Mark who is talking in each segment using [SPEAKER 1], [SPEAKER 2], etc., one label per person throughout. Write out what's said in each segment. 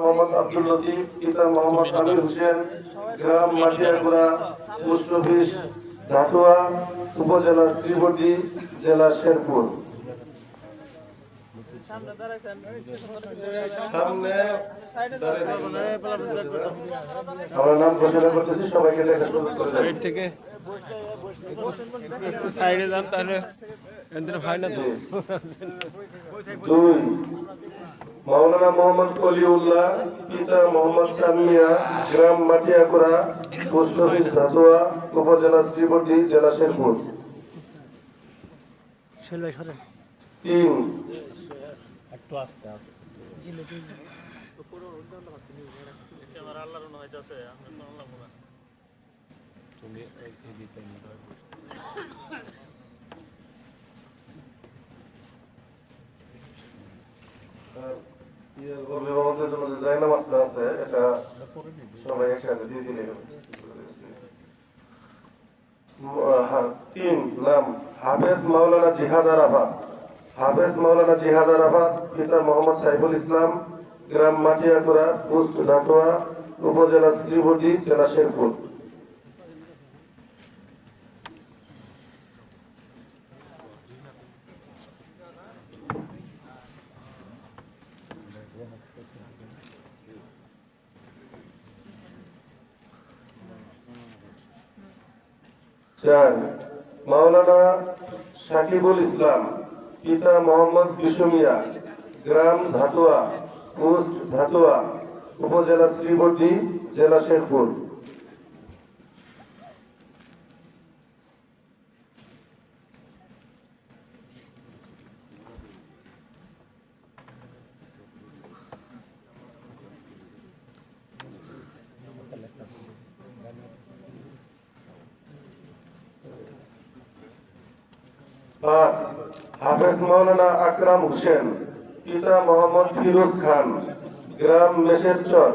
[SPEAKER 1] মোহাম্মদ আব্দুল লতিফ, পিতা মোহাম্মদ আমির হোসেন, গ্রাম মাটিয়াগুড়া, post office ধাতুয়া, উপজেলা শ্রীবর্দী, জেলা শেরপুর। আমরা নাম ঘোষণা করতেছি, সবাইকে দেখা থেকে সাইডে যান, তাহলে হয় না তো। দুই, মাওলানা মোহাম্মদ কলিউল্লাহ, পিতা মোহাম্মদ সামিয়া, গ্রাম মাটিয়াকুড়া, পোস্ট অফিস ধাতুয়া, উপজেলা শ্রীবর্দী, জেলা শেরপুর। তিন, তিন, নাম হাফেজ মাওলানা জিহাদ আরাফাত। হাফেজ মাওলানা জিহাদ আরাফাত, পিতা মোহাম্মদ সাইফুল ইসলাম, গ্রাম মাটিয়াকুড়া, পোস্ট ধাতুয়া, উপজেলা শ্রীবর্দী, জেলা শেরপুর। চার, মাওলানা শাকিবুল ইসলাম, পিতা মোহাম্মদ বিশুমিয়া, গ্রাম ধাতুয়া, পোস্ট ধাতুয়া, উপজেলা শ্রীবর্দী, জেলা শেরপুর। পাঁচ, হাফেজ মাওলানা আকরাম হোসেন, পিতা মোহাম্মদ ফিরোজ খান, গ্রাম মেশেরচর,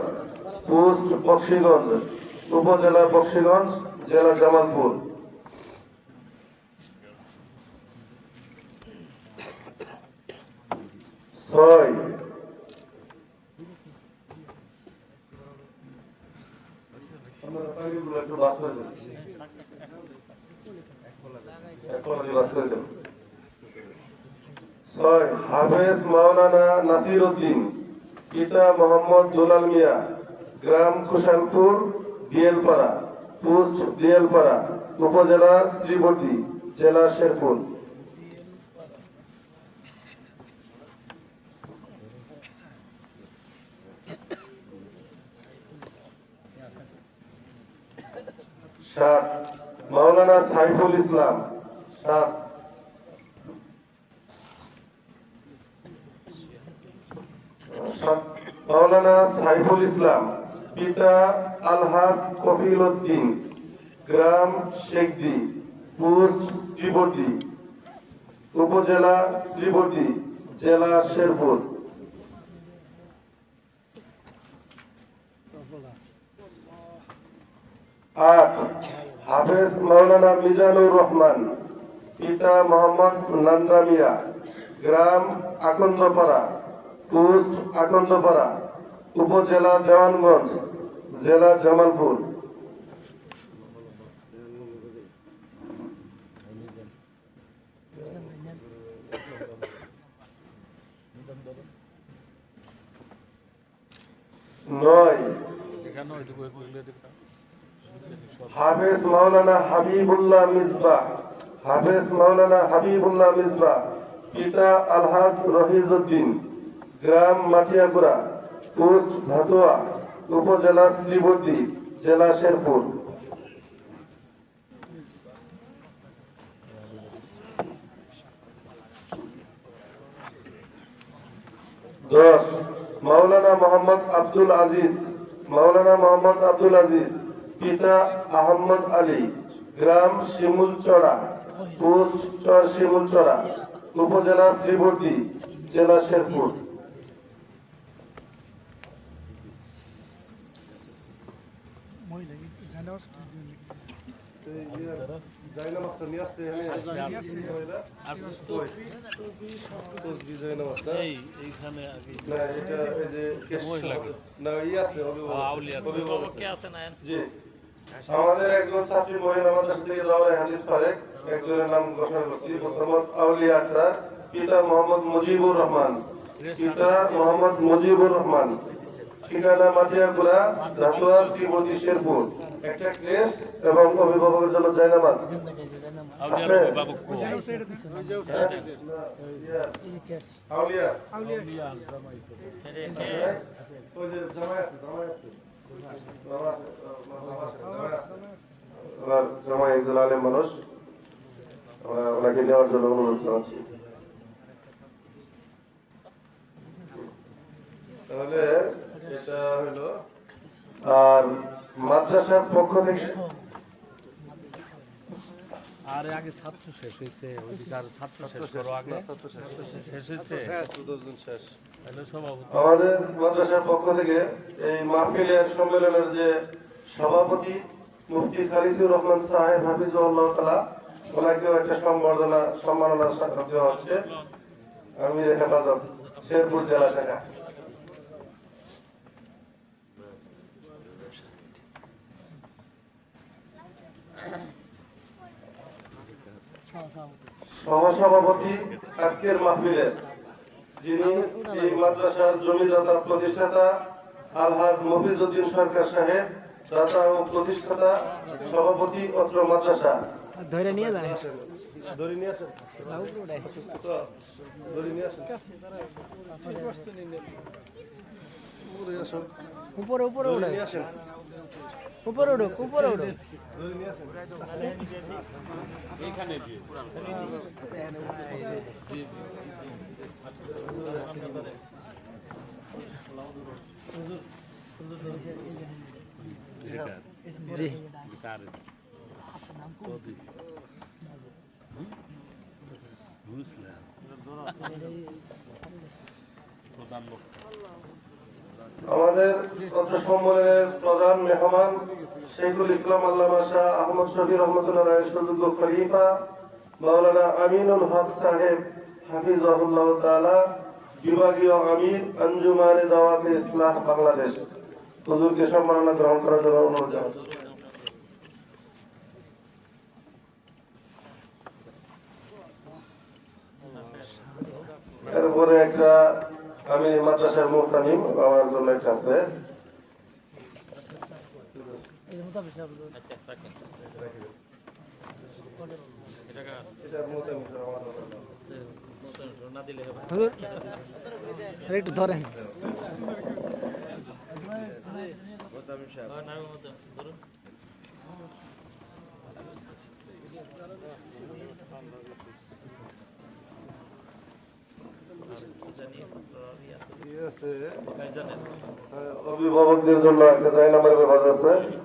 [SPEAKER 1] পোস্ট বক্সিগঞ্জ, উপজেলা বক্সিগঞ্জ, জেলা জামালপুর। ছয়, ছয়, হাফেজ মাওলানা নাসির উদ্দিন, পিতা মোহাম্মদ দুলাল মিয়া, গ্রাম খুশানপুর, দিয়েলপাড়া, পোস্ট দিয়েলপাড়া, উপজেলা শ্রীবর্দী, জেলা শেরপুর। সাত, মাওলানা সাইফুল ইসলাম। সাত, মাওলানা সাইফুল ইসলাম, পিতা আলহাজ কফিল উদ্দিন, গ্রাম শেখদি, পোস্ট শ্রীবর্দী, উপজেলা শ্রীবর্দী, জেলা শেরপুর। আট, হাফেজ মাওলানা মিজানুর রহমান, পিতা মোহাম্মদ নান্ডা মিয়া, গ্রাম আকন্দপাড়া, পোস্ট আকন্দপাড়া, উপজেলা দেওয়ানগঞ্জ, জেলা জামালপুর। নয়, হাফেজ মাওলানা হাবিবুল্লাহ মিসবাহ। হাফেজ মাওলানা হাবিবুল্লাহ মিসবাহ, পিতা আলহাজ রহিজউদ্দিন, গ্রাম মাটিয়াকুড়া, পোস্ট ধাতুয়া, উপজেলা শ্রীবর্দী, জেলা শেরপুর। 10, মাওলানা মোহাম্মদ আব্দুল আজিজ। মাওলানা মোহাম্মদ আব্দুল আজিজ, পিতা আহমদ আলী, গ্রাম শিমুলচড়া, পোস্ট চর শিমুলচড়া, উপজেলা শ্রীবর্দী, জেলা শেরপুর। জায়নামাজটা নিয়ে আসতে
[SPEAKER 2] এইখানে
[SPEAKER 1] না এটা এই যে না আছে জি আমাদের একজন ছাত্রী মহিলা মাদ্রাসা থেকে যাওয়া হাদিস পারেক একজনের নাম ঘোষণা করছি মোহাম্মদ আউলিয়া আক্তার পিতা মোহাম্মদ মুজিবুর রহমান ঠিকানা মাটিয়াগুড়া ধাতুয়া শ্রীমতী শেরপুর একটা ক্লেশ এবং অভিভাবকের জন্য জায়নামাজ আউলিয়া ওই যে জামাই আছে জামাই একজন আলেম মানুষ আমরা ওনাকে নেওয়ার জন্য অনুরোধ জানাচ্ছি তাহলে এটা হলো আর মাদ্রাসার পক্ষ থেকে
[SPEAKER 2] আরে আগে ছাত্র শেষ হয়েছে ওইদিকে ছাত্র শেষ করো আগে শেষ হয়েছে
[SPEAKER 1] শেষ
[SPEAKER 2] হ্যালো সভাপতি
[SPEAKER 1] আমাদের মাদ্রাসার পক্ষ থেকে এই মাহফিলের সম্মেলনের যে সভাপতি মুফতি খালিদুর রহমান সাহেব হাফিজুল্লাহ তাআলা ওনাকেও একটা সম্মাননা দেওয়া হচ্ছে আমি হেফাজত শেরপুর জেলা শাখা সহসভাপতি আজকের মাহফিলের যিনি এই মাদ্রাসার জমিদাতা প্রতিষ্ঠাতা আলহাজ মফিজউদ্দিন সরকার সাহেব দাতা ও প্রতিষ্ঠাতা সভাপতি অত্র মাদ্রাসা
[SPEAKER 3] ধরে নিয়ে যান
[SPEAKER 1] ধরে নিয়ে আসেন ধরে নিয়ে আসেন
[SPEAKER 3] উপরে উপরে উঠে
[SPEAKER 1] নিয়ে আসেন
[SPEAKER 3] উপরে উঠো উপরে উঠো
[SPEAKER 1] ধরে নিয়ে আসেন
[SPEAKER 2] এইখানে দিয়ে
[SPEAKER 3] জি
[SPEAKER 2] বুঝলেন প্রধান বক্তা
[SPEAKER 1] আমাদের অত্র সম্মেলনের প্রধান মেহমান শেখুল ইসলাম আল্লামা শাহ আহমদ শফি রহমতুল্লাহ সুযোগ্য খলিফা মাওলানা আমিনুল হক সাহেব হাফিজাহুল্লাহ তাআলা বিভাগীয় আমির আঞ্জুমানে দাওয়াতে ইসলাম বাংলাদেশ হুজুরকে সম্মাননা গ্রহণ করার জন্য অনুরোধ জানাচ্ছি এরপরে একটা আমি মাদ্রাসার মুহতামিম আমার জন্য একটা আছে
[SPEAKER 3] একটু ধরেন
[SPEAKER 1] অভিভাবকদের জন্য একটা জায়নামাজের ব্যবস্থা আছে